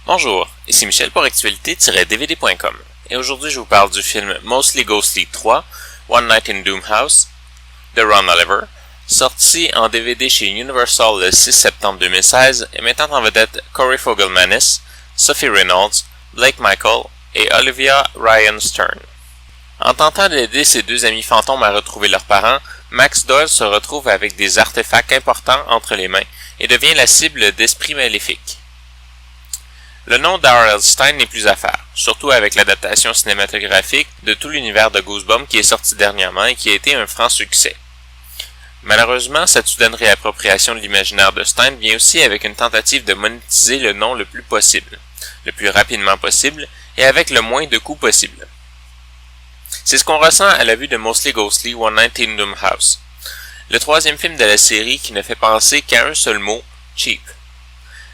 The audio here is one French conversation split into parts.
Bonjour, ici Michel pour actualité-dvd.com et aujourd'hui je vous parle du film Mostly Ghostly 3, One Night in Doom House de Ron Oliver, sorti en DVD chez Universal le 6 septembre 2016 et mettant en vedette Corey Fogelmanis, Sophie Reynolds, Blake Michael et Olivia Ryan Stern. En tentant d'aider ses deux amis fantômes à retrouver leurs parents, Max Doyle se retrouve avec des artefacts importants entre les mains et devient la cible d'esprits maléfiques. Le nom d'R.L. Stine n'est plus à faire, surtout avec l'adaptation cinématographique de tout l'univers de Goosebumps qui est sorti dernièrement et qui a été un franc succès. Malheureusement, cette soudaine réappropriation de l'imaginaire de Stine vient aussi avec une tentative de monétiser le nom le plus possible, le plus rapidement possible et avec le moins de coûts possible. C'est ce qu'on ressent à la vue de Mostly Ghostly One Night in Doom House, le troisième film de la série qui ne fait penser qu'à un seul mot, cheap.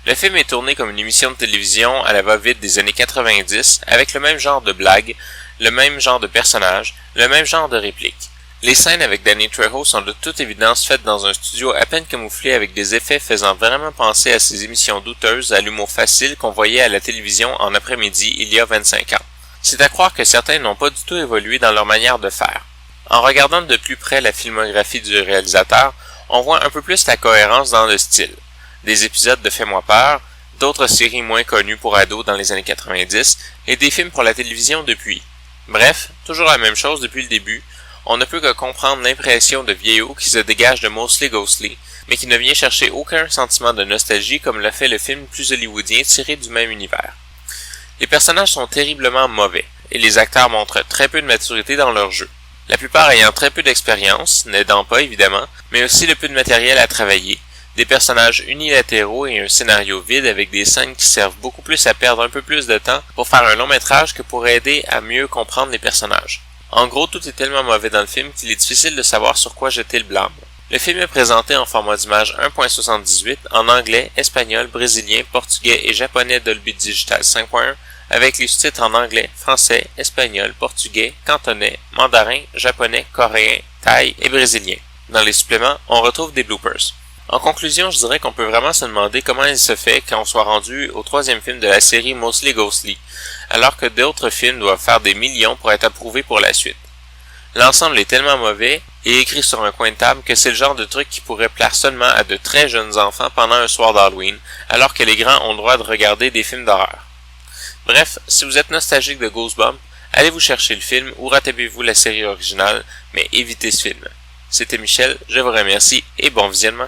Le film est tourné comme une émission de télévision à la va-vite des années 90, avec le même genre de blagues, le même genre de personnages, le même genre de répliques. Les scènes avec Danny Trejo sont de toute évidence faites dans un studio à peine camouflé avec des effets faisant vraiment penser à ces émissions douteuses à l'humour facile qu'on voyait à la télévision en après-midi il y a 25 ans. C'est à croire que certains n'ont pas du tout évolué dans leur manière de faire. En regardant de plus près la filmographie du réalisateur, on voit un peu plus la cohérence dans le style. Des épisodes de Fais-moi peur, d'autres séries moins connues pour ados dans les années 90, et des films pour la télévision depuis. Bref, toujours la même chose depuis le début, on ne peut que comprendre l'impression de vieillot qui se dégage de Mostly Ghostly, mais qui ne vient chercher aucun sentiment de nostalgie comme le fait le film plus hollywoodien tiré du même univers. Les personnages sont terriblement mauvais, et les acteurs montrent très peu de maturité dans leur jeu. La plupart ayant très peu d'expérience, n'aidant pas évidemment, mais aussi le peu de matériel à travailler, des personnages unilatéraux et un scénario vide avec des scènes qui servent beaucoup plus à perdre un peu plus de temps pour faire un long métrage que pour aider à mieux comprendre les personnages. En gros, tout est tellement mauvais dans le film qu'il est difficile de savoir sur quoi jeter le blâme. Le film est présenté en format d'image 1.78 en anglais, espagnol, brésilien, portugais et japonais Dolby Digital 5.1 avec les sous-titres en anglais, français, espagnol, portugais, cantonais, mandarin, japonais, coréen, thaï et brésilien. Dans les suppléments, on retrouve des bloopers. En conclusion, je dirais qu'on peut vraiment se demander comment il se fait qu'on soit rendu au troisième film de la série Mostly Ghostly, alors que d'autres films doivent faire des millions pour être approuvés pour la suite. L'ensemble est tellement mauvais et écrit sur un coin de table que c'est le genre de truc qui pourrait plaire seulement à de très jeunes enfants pendant un soir d'Halloween, alors que les grands ont le droit de regarder des films d'horreur. Bref, si vous êtes nostalgique de Goosebumps, allez vous chercher le film ou rattrapez-vous la série originale, mais évitez ce film. C'était Michel, je vous remercie et bon visionnement.